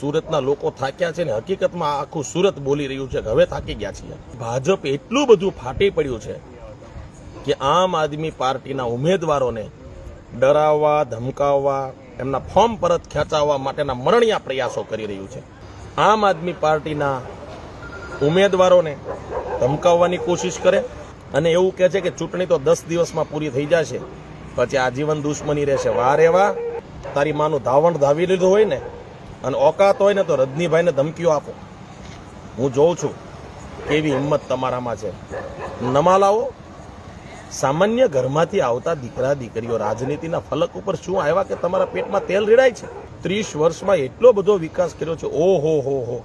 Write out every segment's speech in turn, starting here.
સુરતના લોકો થાક્યા છે ને હકીકતમાં આખું સુરત બોલી રહ્યું છે કે હવે થાકી ગયા છીએ. ભાજપ એટલું બધું ફાટી પડ્યું છે કે આમ આદમી પાર્ટીના ઉમેદવારોને ડરાવવા, ધમકાવવા, એમના ફોર્મ પરત ખેંચાવવા માટેના મરણિયા પ્રયાસો કરી રહ્યું છે. આમ આદમી પાર્ટીના ઉમેદવારોને ધમકાવવાની કોશિશ કરે અને એવું કહે છે કે ચૂંટણી તો 10 દિવસમાં પૂરી થઈ જશે, પછી આજીવન દુશ્મની રહેશે. વાહ રે વાહ, તારી માનું ધાવણ ધાવી લીધું હોય ને અને ઓકાત હોય ને તો રજનીભાઈને ધમકીઓ આપો. હું જોઉં છું કેવી હિંમત તમારામાં છે. નમાલાઓ, સામાન્ય ઘરમાંથી આવતા દીકરા દીકરીઓ રાજનીતિના ફલક ઉપર શું આવ્યા કે તમારા પેટમાં તેલ રેડાય છે? 30 વર્ષમાં એટલો બધો વિકાસ કર્યો છે. ઓહો હો હો,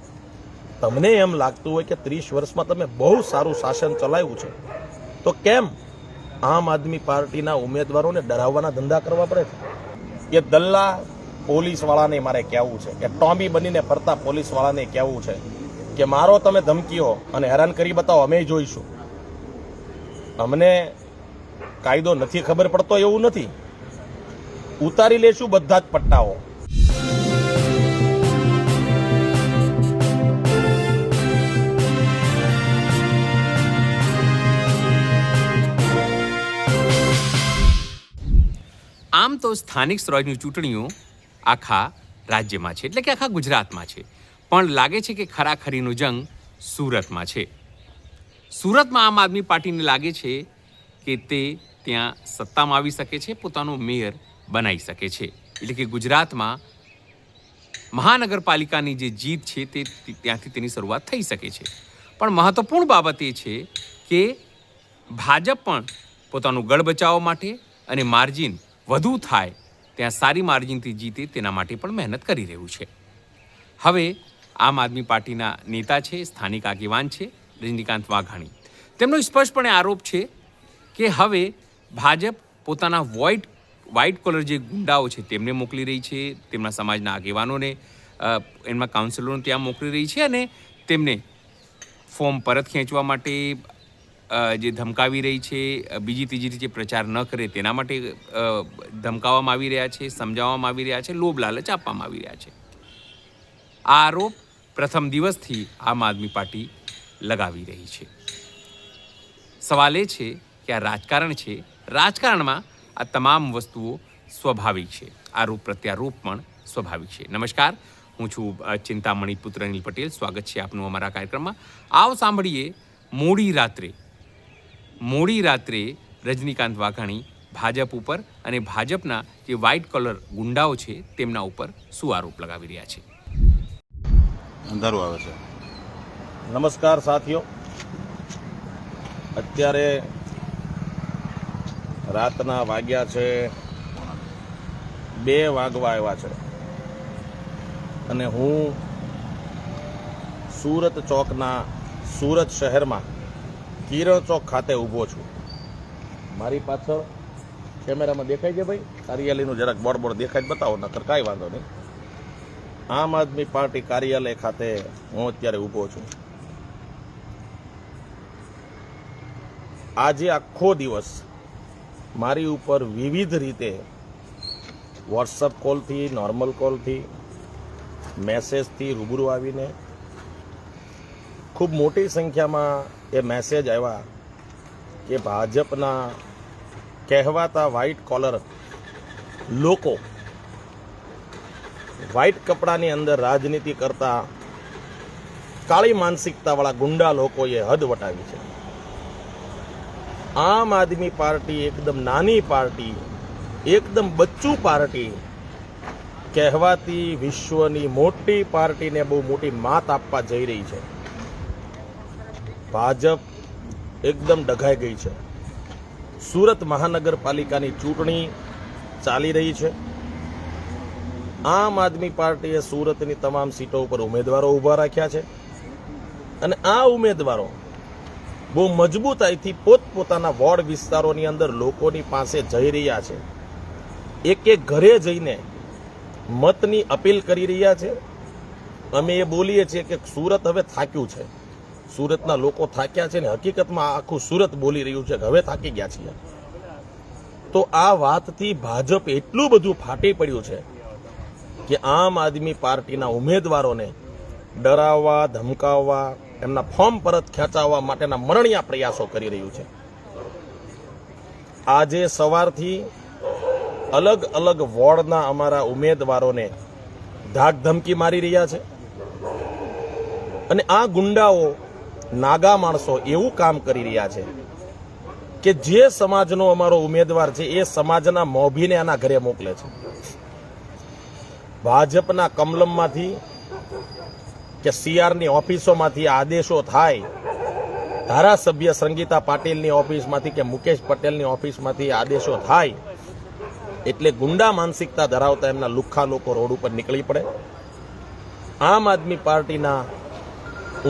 તમને એમ લાગતું હોય કે 30 વર્ષમાં તમે બહુ સારું શાસન ચલાવ્યું છે, તો કેમ આમ આદમી પાર્ટીના ઉમેદવારોને ડરાવવાના ધંધા કરવા પડે છે? એ દલ્લા પોલીસવાળાને મારે કહેવું છે કે ટોમી બનીને ફરતા પોલીસવાળાને કહેવું છે કે મારો તમે ધમકીઓ અને હેરાન કરી બતાવો, અમે જોઈશું. અમને કાયદો નથી ખબર પડતો એવું નથી, ઉતારી લેશું બધા જ પટ્ટાઓ. આમ તો સ્થાનિક સ્વરાજની ચૂંટણીઓ આખા રાજ્યમાં છે, એટલે કે આખા ગુજરાતમાં છે, પણ લાગે છે કે ખરાખરીનો જંગ સુરતમાં છે. સુરતમાં આમ આદમી પાર્ટીને લાગે છે કે તે ત્યાં સત્તામાં આવી શકે છે, પોતાનો મેયર બનાવી શકે છે. એટલે કે ગુજરાતમાં મહાનગરપાલિકાની જે જીત છે તે ત્યાંથી તેની શરૂઆત થઈ શકે છે. પણ મહત્વપૂર્ણ બાબત એ છે કે ભાજપ પણ પોતાનું ગઢ બચાવવા માટે અને માર્જિન વધુ થાય ત્યાં સારી માર્જિનથી જીતે તેના માટે પણ મહેનત કરી રહ્યું છે. હવે આમ આદમી પાર્ટીના નેતા છે, સ્થાનિક આગેવાન છે રજનીકાંત વાઘાણી. તેમનો સ્પષ્ટપણે આરોપ છે કે હવે ભાજપ પોતાના વ્હાઇટ કોલર જે ગુંડાઓ છે તેમને મોકલી રહી છે, તેમના સમાજના આગેવાનોને, એમના કાઉન્સિલરોને ત્યાં મોકલી રહી છે અને તેમને ફોર્મ પરત ખેંચવા માટે જે ધમકાવી રહી છે, બીજી ત્રીજી રીતે પ્રચાર ન કરે તેના માટે ધમકાવવામાં આવી રહ્યા છે, સમજાવવામાં આવી રહ્યા છે, લોભ લાલચ આપવામાં આવી રહ્યા છે. આ આરોપ પ્રથમ દિવસથી આમ આદમી પાર્ટી લગાવી રહી છે. સવાલ એ છે કે આ રાજકારણ છે, રાજકારણમાં આ તમામ વસ્તુઓ સ્વાભાવિક છે, આરોપ પ્રત્યારોપ પણ સ્વાભાવિક છે. નમસ્કાર, હું છું ચિંતામણી પુત્ર અનિલ પટેલ. સ્વાગત છે આપનું અમારા કાર્યક્રમમાં. આવો સાંભળીએ મોડી રાત્રે રજનીકાંત વાઘાણી ભાજપ ઉપર અને ભાજપના જે વ્હાઇટ કોલર ગુંડાઓ છે તેમના ઉપર શું આરોપ લગાવી રહ્યા છે. અંધારું આવે છે. નમસ્કાર સાથીઓ, અત્યારે રાતના વાગ્યા છે 2 વાગવા આવ્યા છે અને હું સુરત ચોકના સુરત શહેરમાં કિરણ ચોક ખાતે ઊભો છું. મારી પાછળ કેમેરામાં દેખાય છે ભાઈ, કાર્યાલયનું જરાક બોર્ડ દેખાય બતાવો, નકર કાંઈ વાંધો નહીં. આમ આદમી પાર્ટી કાર્યાલય ખાતે હું અત્યારે ઊભો છું. આજે આખો દિવસ મારી ઉપર વિવિધ રીતે વોટ્સઅપ કોલથી, નોર્મલ કોલથી, મેસેજથી રૂબરૂ આવીને ખૂબ મોટી સંખ્યામાં એ મેસેજ આવ્યા કે ભાજપના કહેવાતા વ્હાઇટ કોલર લોકો, વ્હાઇટ કપડાની અંદર રાજનીતિ કરતા કાળી માનસિકતાવાળા ગુંડા લોકોએ હદ વટાવી છે. આમ આદમી પાર્ટી એકદમ નાની પાર્ટી, એકદમ બચ્ચું પાર્ટી કહેવાતી વિશ્વની મોટી પાર્ટીને બહુ મોટી માત આપવા જઈ રહી છે. ભાજપ એકદમ ડઘાઈ ગઈ છે. સુરત મહાનગરપાલિકાની ચૂંટણી ચાલી રહી છે. આમ આદમી પાર્ટીએ સુરતની તમામ સીટો ઉપર ઉમેદવારો ઊભા રાખ્યા છે અને આ ઉમેદવારો બહુ મજબૂતાઈથી પોતપોતાના વોર્ડ વિસ્તારોની અંદર લોકોની પાસે જઈ રહ્યા છે. એક એક ઘરે જઈને મતની અપીલ કરી રહ્યા છે. અમે એ બોલીએ છીએ કે સુરત હવે થાક્યું છે, સુરતના લોકો થાક્યા છે ને હકીકતમાં આખું સુરત બોલી રહ્યું છે કે હવે થાકી ગયા છીએ. તો આ વાતથી ભાજપ એટલું બધું ફાટી પડ્યું છે કે આમ આદમી પાર્ટીના ઉમેદવારોને ડરાવવા, ધમકાવવા, એમના ફોર્મ પરત ખેંચાવવા માટેના મરણિયા પ્રયાસો કરી રહ્યું છે. આજે સવારથી અલગ અલગ વોર્ડના અમારા ઉમેદવારોને ધાક ધમકી મારી રહ્યા છે અને આ ગુંડાઓ, નાગા માણસો એવું કામ કરી રહ્યા છે કે જે સમાજનો અમારો ઉમેદવાર છે એ સમાજના મોભીને આના ઘરે મોકલે છે. ભાજપના કમલમમાંથી કે સીઆરની ઓફિસોમાંથી આદેશો થાય, ધારાસભ્ય સંગીતા પાટીલની ઓફિસમાંથી કે મુકેશ પટેલની ઓફિસમાંથી આદેશો થાય એટલે ગુંડા માનસિકતા ધરાવતા એમના લુખ્ખા લોકો રોડ ઉપર નીકળી પડે. આમ આદમી પાર્ટીના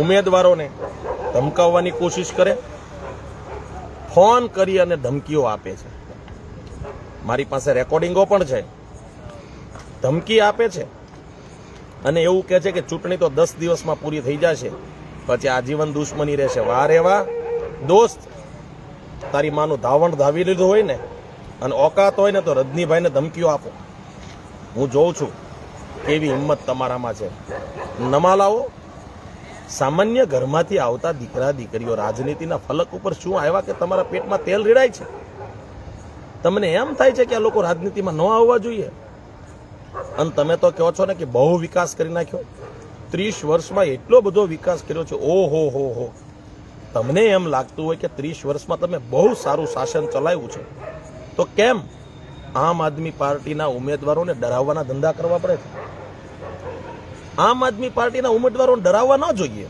ઉમેદવારોને ધમકાવવાની કોશિશ કરે, ફોન કરી અને ધમકીઓ આપે છે. મારી પાસે રેકોર્ડિંગો પણ છે. ધમકી આપે છે અને એવું કહે છે કે ચૂંટણી તો 10 દિવસમાં પૂરી થઈ જશે, પછી આજીવન દુશ્મની રહેશે. વાહ રે વાહ દોસ્ત, તારી માનું ધાવણ ધાવી લીધું હોય ને અને ઓકાત હોય ને તો રજનીભાઈને ધમકીઓ આપો. હું જોઉં છું કેવી હિંમત તમારામાં છે. નમાલાઓ, સામાન્ય ઘરમાંથી આવતા દીકરા દીકરીઓ રાજનીતિના ફલક ઉપર શું આવ્યા કે તમારા પેટમાં તેલ રેડાય છે? તમને એમ થાય છે કે આ લોકો રાજનીતિમાં ન આવવા જોઈએ? અને તમે તો કહો છો ને કે બહુ વિકાસ કરી નાખ્યો. 30 વર્ષમાં એટલો બધો વિકાસ કર્યો છે. ઓહો હો હો, તમને એમ લાગતું હોય કે 30 વર્ષમાં તમે બહુ સારું શાસન ચલાવ્યું છે, તો કેમ આમ આદમી પાર્ટીના ઉમેદવારોને ડરાવવાના ધંધા કરવા પડે છે? આમ આદમી પાર્ટીના ઉમેદવારોને ડરાવવા ન જોઈએ.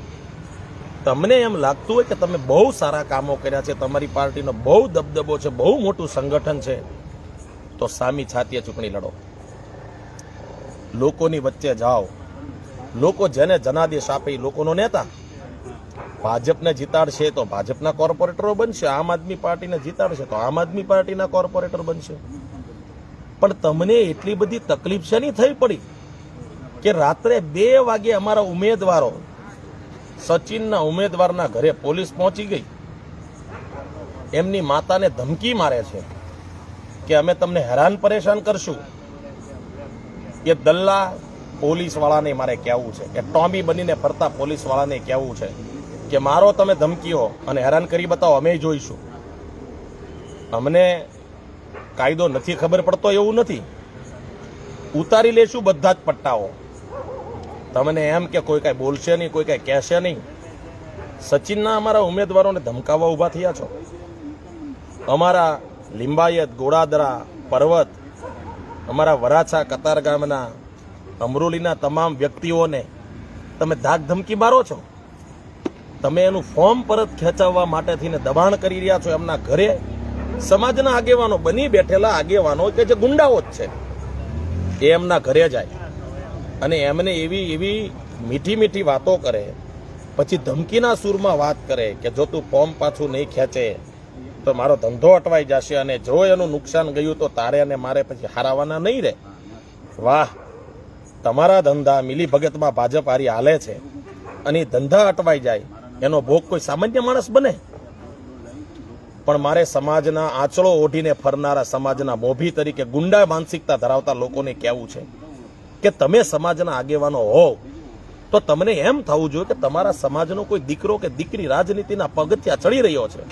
તમને એમ લાગતું હોય કે તમે બહુ સારા કામો કર્યા છે, તમારી પાર્ટીનો બહુ દબદબો છે, બહુ મોટું સંગઠન છે, તો સામી છાતીએ ચૂંટણી લડો, લોકોની વચ્ચે જાઓ. લોકો જેને જનાદેશ આપે એ લોકોનો નેતા. ભાજપને જીતાડશે તો ભાજપના કોર્પોરેટરો બનશે, આમ આદમી પાર્ટીને જીતાડશે તો આમ આદમી પાર્ટીના કોર્પોરેટર બનશે. પણ તમને એટલી બધી તકલીફ શેની થઈ પડી કે રાત્રે 2 વાગે અમારા ઉમેદવારો, સચિનના ઉમેદવારના ઘરે પોલીસ પહોંચી ગઈ, એમની માતાને ધમકી મારે છે કે અમે તમને હેરાન પરેશાન કરશું. એ દલ્લા પોલીસવાળાને મારે કહેવું છે, કે ટોમી બનીને ફરતા પોલીસવાળાને કહેવું છે કે મારો તમે ધમકીઓ અને હેરાન કરી બતાવો, અમે જોઈશું. અમને કાયદો નથી ખબર પડતો એવું નથી, ઉતારી લેશું બધા જ પટ્ટાઓ. તમને એમ કે કોઈ કાંઈ બોલશે નહીં, કોઈ કાંઈ કહેશે નહીં. સચિનના અમારા ઉમેદવારોને ધમકાવવા ઊભા થયા છો. અમારા લિંબાયત, ગોળાદરા, પર્વત, અમારા વરાછા, કતારગામના, અમરોલીના તમામ વ્યક્તિઓને તમે ધાક ધમકી મારો છો. તમે એનું ફોર્મ પરત ખેંચાવવા માટેથી દબાણ કરી રહ્યા છો. એમના ઘરે સમાજના આગેવાનો, બની બેઠેલા આગેવાનો કે જે ગુંડાઓ જ છે, એ એમના ઘરે જાય અને એમને એવી મીઠી મીઠી વાતો કરે, પછી ધમકીના સૂરમાં વાત કરે કે જો તું ફોર્મ પાછું નહીં ખેંચે તો મારો ધંધો અટવાઈ જશે અને જો એનું નુકસાન ગયું તો તારે અને મારે પછી હારાવાના નહીં રહે. વાહ, તમારા ધંધા મિલીભગતમાં ભાજપ હારી હાલે છે અને ધંધા અટવાઈ જાય એનો ભોગ કોઈ સામાન્ય માણસ બને? પણ મારે સમાજના આંચળો ઓઢીને ફરનારા સમાજના મોભી તરીકે ગુંડા માનસિકતા ધરાવતા લોકોને કહેવું છે કે તમે સમાજના આગેવાનો હોવ તો તમને એમ થવું જોઈએ કે તમારા સમાજનો કોઈ દીકરો કે દીકરી રાજનીતિના પગથિયા ચડી રહ્યો છે.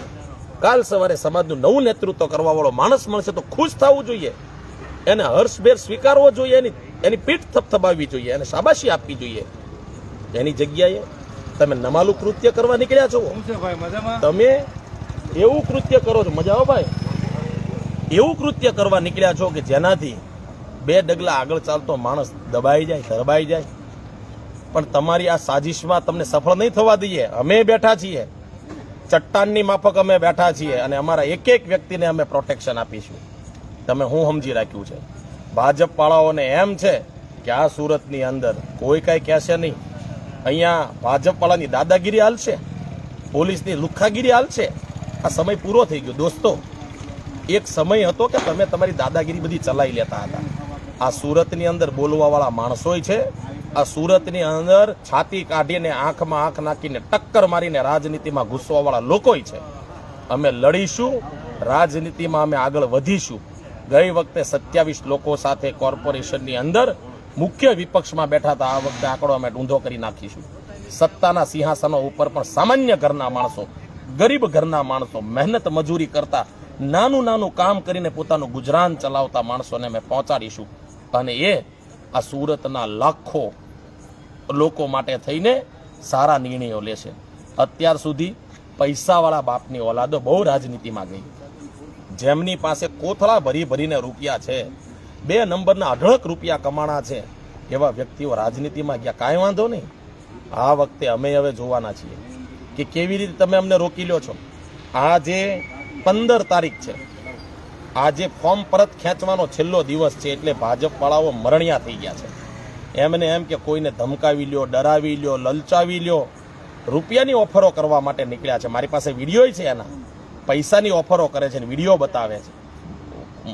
કાલ સવારે સમાજનું નવું નેતૃત્વ કરવા વાળો માણસ મળશે તો ખુશ થવું જોઈએ, એને હર્ષભેર સ્વીકારવો જોઈએ, એની પીઠ થપથપાવવી જોઈએ, એને શાબાશી આપવી જોઈએ. એની જગ્યાએ તમે નમાલું કૃત્ય કરવા નીકળ્યા છો. તમે એવું કૃત્ય કરો છો, મજા આવો ભાઈ, એવું કૃત્ય કરવા નીકળ્યા છો કે જેનાથી 2 ડગલા આગળ ચાલતો માણસ દબાઈ જાય, ધરબાઈ જાય. પણ તમારી આ સાજિશમાં તમને સફળ નહીં થવા દઈએ. અમે બેઠા છીએ, ચટ્ટાનની માફક અમે બેઠા છીએ અને અમારા એક એક વ્યક્તિને અમે પ્રોટેક્શન આપીશું. તમે હું સમજી રાખ્યું છે, ભાજપ વાળાઓને એમ છે કે આ સુરતની અંદર કોઈ કાંઈ કહેશે નહીં, અહીંયા ભાજપ વાળાની દાદાગીરી હાલશે, પોલીસની લુખ્ખાગીરી હાલશે. આ સમય પૂરો થઈ ગયો દોસ્તો. એક સમય હતો કે તમે તમારી દાદાગીરી બધી ચલાવી લેતા હતા. આ સુરતની અંદર બોલવાવાળા માણસોય છે, આ સુરતની અંદર છાતી કાઢીને આંખમાં આંખ નાખીને ટક્કર મારીને રાજનીતિમાં ઘૂસવાવાળા લોકોય છે. અમે લડીશું, રાજનીતિમાં અમે આગળ વધીશું. ગઈ વખતે 27 લોકો સાથે કોર્પોરેશનની અંદર મુખ્ય વિપક્ષમાં બેઠા હતા, આ વખતે આંકડો અમે ઊંધો કરી નાખીશું. સત્તાના સિંહાસનો ઉપર પણ સામાન્ય ઘરના માણસો, ગરીબ ઘરના માણસો, મહેનત મજૂરી કરતા, નાનું કામ કરીને પોતાનું ગુજરાન ચલાવતા માણસોને અમે પહોંચાડીશું. અને એ આ સુરતના લાખો લોકો માટે થઈને સારા નિર્ણયો લેશે. અત્યાર સુધી પૈસાવાળા બાપની ઓલાદો બહુ રાજનીતિમાં ગઈ. જેમની પાસે કોથળા ભરીને રૂપિયા છે, 2 નંબરના અઢળક રૂપિયા કમાણા છે, એવા વ્યક્તિઓ રાજનીતિમાં ગયા. કાંઈ વાંધો નહીં, આ વખતે અમે હવે જોવાના છીએ કે કેવી રીતે તમે અમને રોકી લ્યો છો. આજે 15 તારીખ છે, આજે ફોર્મ પરત ખેંચવાનો છેલ્લો દિવસ છે, એટલે ભાજપવાળાઓ મરણિયા થઈ ગયા છે. એમને એમ કે કોઈને ધમકાવી લ્યો, ડરાવી લ્યો, લલચાવી લ્યો, રૂપિયાની ઓફરો કરવા માટે નીકળ્યા છે. મારી પાસે વિડીયો છે, એના પૈસાની ઓફરો કરે છે, વિડીયો બતાવે છે,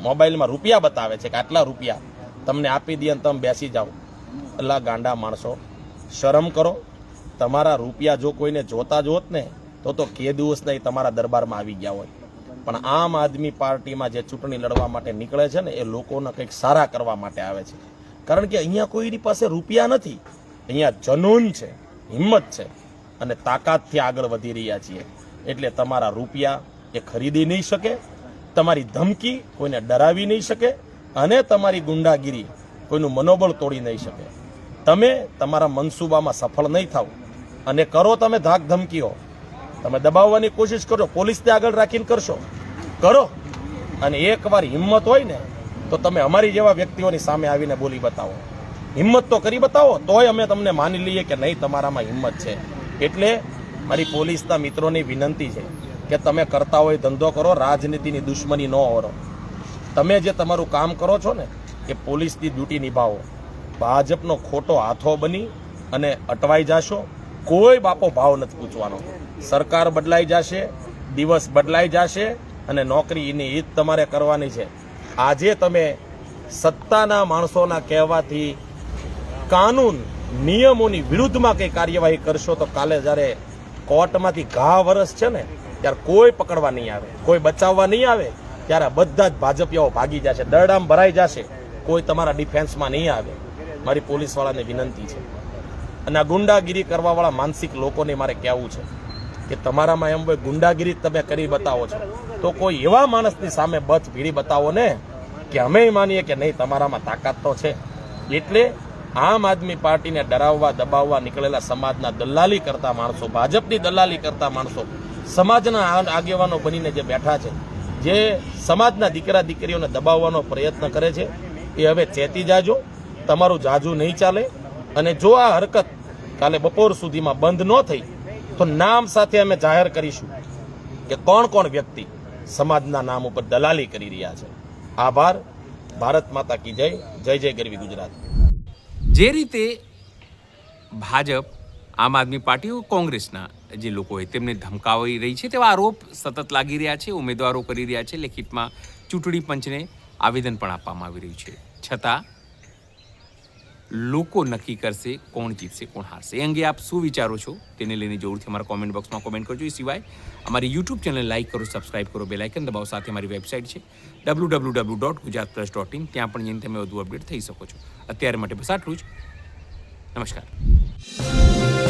મોબાઈલમાં રૂપિયા બતાવે છે કે આટલા રૂપિયા તમને આપી દઈએ તમે બેસી જાઓ. અલ્લા ગાંડા માણસો, શરમ કરો. તમારા રૂપિયા જો કોઈને જોતા જ હોત ને તો કે દિવસ નહીં તમારા દરબારમાં આવી ગયા હોય. પણ આમ આદમી પાર્ટીમાં જે ચૂંટણી લડવા માટે નીકળે છે ને, એ લોકોને કંઈક સારા કરવા માટે આવે છે. કારણ કે અહીંયા કોઈની પાસે રૂપિયા નથી, અહીંયા જનૂન છે, હિંમત છે અને તાકાતથી આગળ વધી રહ્યા છીએ. એટલે તમારા રૂપિયા એ ખરીદી નહીં શકે, તમારી ધમકી કોઈને ડરાવી નહીં શકે અને તમારી ગુંડાગીરી કોઈનું મનોબળ તોડી નહીં શકે. તમે તમારા મનસૂબામાં સફળ નહીં થાવ અને કરો તમે ધાક ધમકીઓ, તમે દબાવવાની કોશિશ કરો, પોલીસને આગળ રાખીને કરશો, કરો. અને એકવાર હિંમત હોય ને તો તમે અમારી જેવા વ્યક્તિઓની સામે આવીને બોલી બતાવો. હિંમત તો કરી બતાવો, તોય અમે તમને માની લઈએ કે નહીં તમારામાં હિંમત છે. એટલે મારી પોલીસના મિત્રોની વિનંતી છે કે તમે કરતા હોય ધંધો કરો, રાજનીતિની દુશ્મની ન ઓરો. તમે જે તમારું કામ કરો છો ને એ પોલીસની ડ્યુટી નિભાવો. ભાજપનો ખોટો હાથો બની અને અટવાઈ જાશો. કોઈ બાપો ભાવ નથી પૂછવાનો. સરકાર બદલાઈ જશે, દિવસ બદલાઈ જશે અને નોકરી એની ઈદ તમારે કરવાની છે. આજે તમે સત્તાના માણસોના કહેવાથી કાનૂન નિયમોની વિરુદ્ધમાં કંઈ કાર્યવાહી કરશો તો કાલે જ્યારે કોર્ટમાંથી ઘા વરસ છે ને ત્યારે કોઈ પકડવા નહીં આવે, કોઈ બચાવવા નહીં આવે. ત્યારે બધા જ ભાજપિયાઓ ભાગી જશે, દરડામ ભરાઈ જશે, કોઈ તમારા ડિફેન્સમાં નહીં આવે. મારી પોલીસવાળાને વિનંતી છે. અને આ ગુંડાગીરી કરવાવાળા માનસિક લોકોને મારે કહેવું છે કે તમારામાં એમ હોય ગુંડાગીરી તમે કરી બતાવો છો તો કોઈ એવા માણસની સામે બચ ભીડી બતાવો ને કે અમે માનીએ કે નહીં તમારામાં તાકાત તો છે. એટલે આમ આદમી પાર્ટીને ડરાવવા દબાવવા નીકળેલા સમાજના દલાલી કરતા માણસો, ભાજપની દલાલી કરતા માણસો, સમાજના આગેવાનો બનીને જે બેઠા છે, જે સમાજના દીકરા દીકરીઓને દબાવવાનો પ્રયત્ન કરે છે, એ હવે ચેતી જાજો. તમારું જાજુ નહીં ચાલે. અને જો આ હરકત કાલે બપોર સુધીમાં બંધ ન થઈ તો નામ સાથે અમે જાહેર કરીશું કે કોણ કોણ વ્યક્તિ સમાજના નામ ઉપર દલાલી કરી રહ્યા છે. આભાર. ભારત માતા કી જય. જય જય ગરવી ગુજરાત. જે રીતે ભાજપ, આમ આદમી પાર્ટી, કોંગ્રેસના જે લોકો હોય તેમને ધમકાવી રહી છે તેવા આરોપ સતત લાગી રહ્યા છે. ઉમેદવારો કરી રહ્યા છે. લેખિતમાં ચૂંટણી પંચને આવેદન પણ આપવામાં આવી રહ્યું છે. છતાં લોકો નક્કી કરશે કોણ જીતશે, કોણ હારશે. એ અંગે આપ શું વિચારો છો તેને લઈને જરૂરથી અમારા કોમેન્ટ બોક્સમાં કોમેન્ટ કરજો. એ સિવાય અમારી યુટ્યુબ ચેનલ લાઇક કરો, સબસ્ક્રાઇબ કરો, બેલ આઇકન દબાવો. સાથે અમારી વેબસાઇટ છે www.gujaratplus.in. ત્યાં પણ જઈને તમે વધુ અપડેટ થઈ શકો છો. અત્યારે માટે બસ આટલું જ. નમસ્કાર.